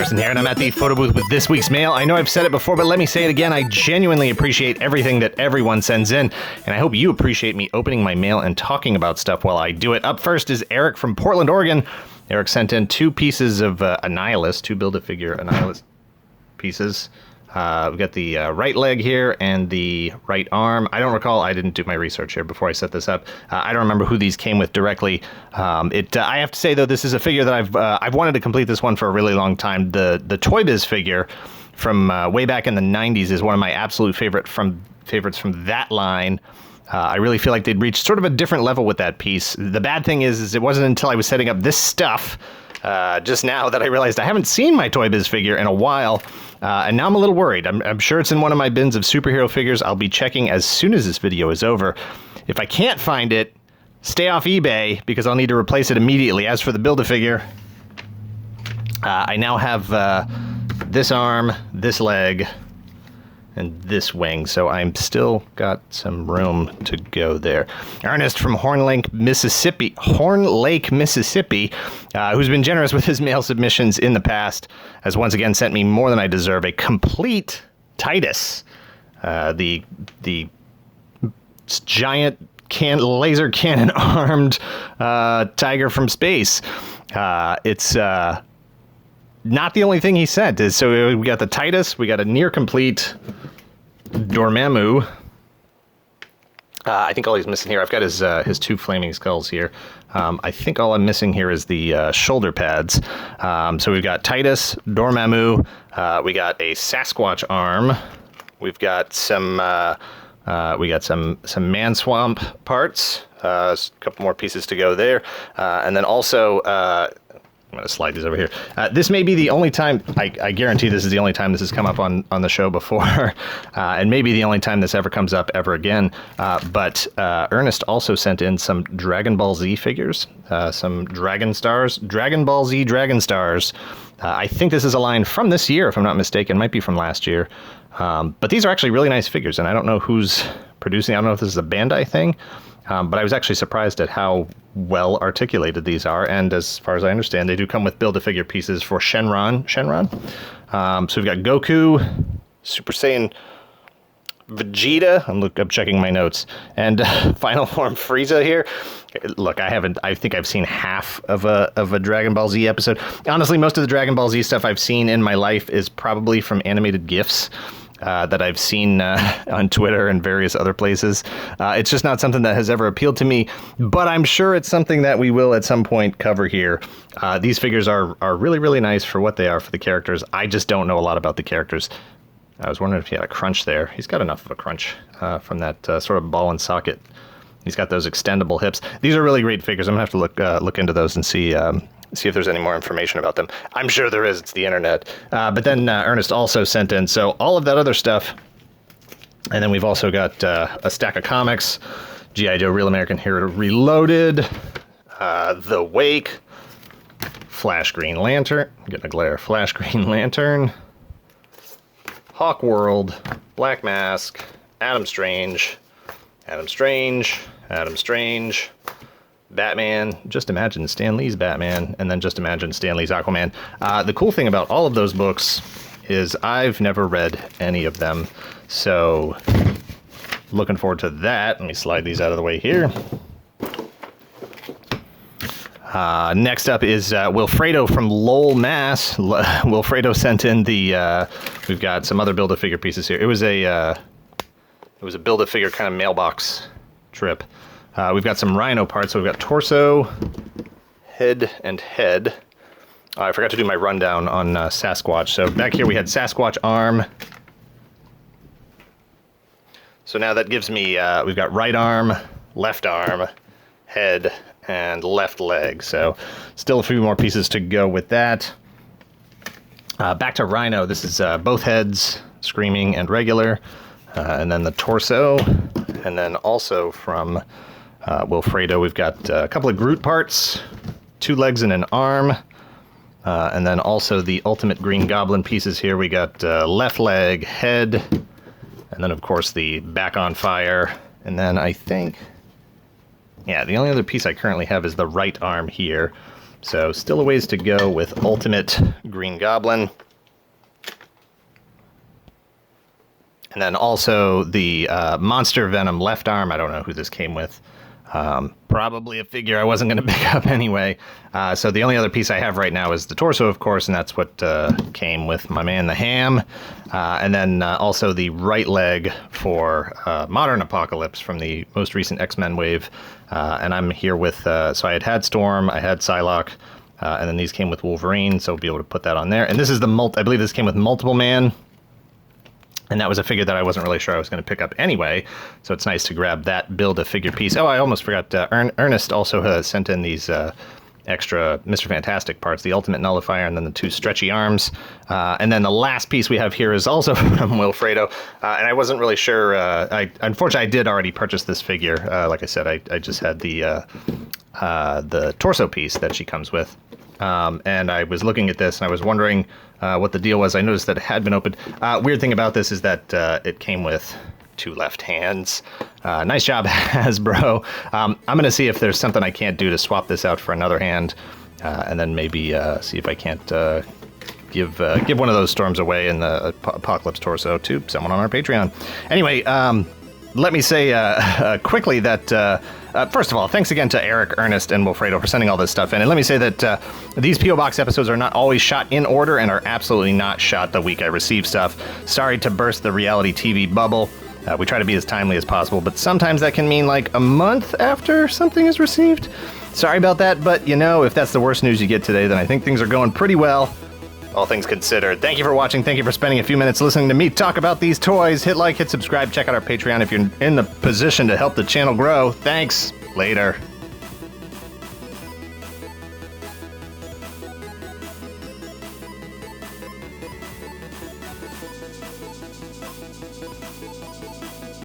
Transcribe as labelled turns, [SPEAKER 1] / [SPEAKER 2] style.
[SPEAKER 1] Carson here, and I'm at the photo booth with this week's mail. I know I've said it before, but let me say it again. I genuinely appreciate everything that everyone sends in, and I hope you appreciate me opening my mail and talking about stuff while I do it. Up first is Eric from Portland, Oregon. Eric sent in 2 pieces of Annihilus, 2 Build-A-Figure Annihilus pieces. We've got the right leg here and the right arm. I don't recall. I didn't do my research here before I set this up. I don't remember who these came with directly. I have to say, though, this is a figure that I've wanted to complete this one for a really long time. The Toy Biz figure from way back in the 90s is one of my absolute favorites from that line. I really feel like they'd reached sort of a different level with that piece. The bad thing is it wasn't until I was setting up this stuff just now that I realized I haven't seen my Toy Biz figure in a while, and now I'm a little worried. I'm sure it's in one of my bins of superhero figures. I'll be checking as soon as this video is over. If I can't find it, stay off eBay, because I'll need to replace it immediately. As for the Build-A-Figure, I now have this arm, this leg, and this wing, so I'm still got some room to go there. Ernest from Horn Lake, Mississippi, who's been generous with his mail submissions in the past, has once again sent me more than I deserve, a complete Titus, the giant laser cannon armed tiger from space. It's not the only thing he sent. So we got the Titus, we got a near complete Dormammu. I think all he's missing here, I've got his 2 flaming skulls here. I think all I'm missing here is the shoulder pads. So we've got Titus, Dormammu, we got a Sasquatch arm, we've got some Man Swamp parts, a couple more pieces to go there, and then also I'm going to slide these over here. This may be the only time, I guarantee this is the only time this has come up on the show before, and maybe the only time this ever comes up ever again. But Ernest also sent in some Dragon Ball Z figures, some Dragon Stars, Dragon Ball Z Dragon Stars. I think this is a line from this year, if I'm not mistaken. Might be from last year. But these are actually really nice figures, and I don't know who's producing. I don't know if this is a Bandai thing. But I was actually surprised at how well articulated these are, and as far as I understand, they do come with Build-A-Figure pieces for Shenron. So we've got Goku, Super Saiyan Vegeta. I'm checking my notes, and Final Form Frieza here. Look, I think I've seen half of a Dragon Ball Z episode. Honestly, most of the Dragon Ball Z stuff I've seen in my life is probably from animated GIFs. That I've seen on Twitter and various other places. It's just not something that has ever appealed to me, but I'm sure it's something that we will at some point cover here. These figures are really, really nice for what they are for the characters. I just don't know a lot about the characters. I was wondering if he had a crunch there. He's got enough of a crunch from that sort of ball and socket. He's got those extendable hips. These are really great figures. I'm going to have to look into those and see if there's any more information about them. I'm sure there is. It's the internet. But then Ernest also sent in, so all of that other stuff. And then we've also got a stack of comics. G.I. Joe Real American Hero Reloaded. The Wake. Flash Green Lantern. I'm getting a glare. Flash Green Lantern. Hawk World. Black Mask. Adam Strange. Adam Strange. Adam Strange. Batman, just imagine Stan Lee's Batman, and then just imagine Stan Lee's Aquaman. The cool thing about all of those books is I've never read any of them, so looking forward to that. Let me slide these out of the way here. Next up is Wilfredo from Lowell, Mass. Wilfredo sent in the, we've got some other Build-A-Figure pieces here. It was a Build-A-Figure kind of mailbox trip. We've got some Rhino parts, so we've got torso, head, and head. I forgot to do my rundown on Sasquatch. So back here we had Sasquatch arm. So now that gives me, we've got right arm, head, and left leg. So still a few more pieces to go with that. Back to Rhino. This is both heads, screaming and regular. And then the torso. And then also from Wilfredo, we've got a couple of Groot parts, 2 legs and an arm, and then also the Ultimate Green Goblin pieces here. We got left leg, head, and then of course the back on fire, and then I think, yeah, the only other piece I currently have is the right arm here. So still a ways to go with Ultimate Green Goblin. And then also the Monster Venom left arm. I don't know who this came with. Probably a figure I wasn't going to pick up anyway. So the only other piece I have right now is the torso, of course, and that's what came with my man, the Ham. And then also the right leg for Modern Apocalypse from the most recent X-Men wave. And I'm here with, so I had Storm, I had Psylocke, and then these came with Wolverine, so we'll be able to put that on there. And this is the I believe this came with Multiple Man. And that was a figure that I wasn't really sure I was going to pick up anyway, so it's nice to grab that Build-A-Figure piece. Oh, I almost forgot, Ernest also sent in these extra Mr. Fantastic parts, the Ultimate Nullifier and then the 2 stretchy arms. And then the last piece we have here is also from Wilfredo, and I wasn't really sure. Unfortunately, I did already purchase this figure. Like I said, I just had the torso piece that she comes with. And I was looking at this and I was wondering what the deal was. I noticed that it had been opened. Weird thing about this is that it came with 2 left hands. Nice job, Hasbro. I'm going to see if there's something I can't do to swap this out for another hand, and then maybe see if I can't give one of those Storms away in the Apocalypse torso to someone on our Patreon. Anyway, let me say quickly that... first of all, thanks again to Eric, Ernest, and Wilfredo for sending all this stuff in. And let me say that these P.O. Box episodes are not always shot in order and are absolutely not shot the week I receive stuff. Sorry to burst the reality TV bubble. We try to be as timely as possible, but sometimes that can mean like a month after something is received. Sorry about that, but you know, if that's the worst news you get today, then I think things are going pretty well. All things considered. Thank you for watching. Thank you for spending a few minutes listening to me talk about these toys. Hit like, hit subscribe, check out our Patreon if you're in the position to help the channel grow. Thanks. Later.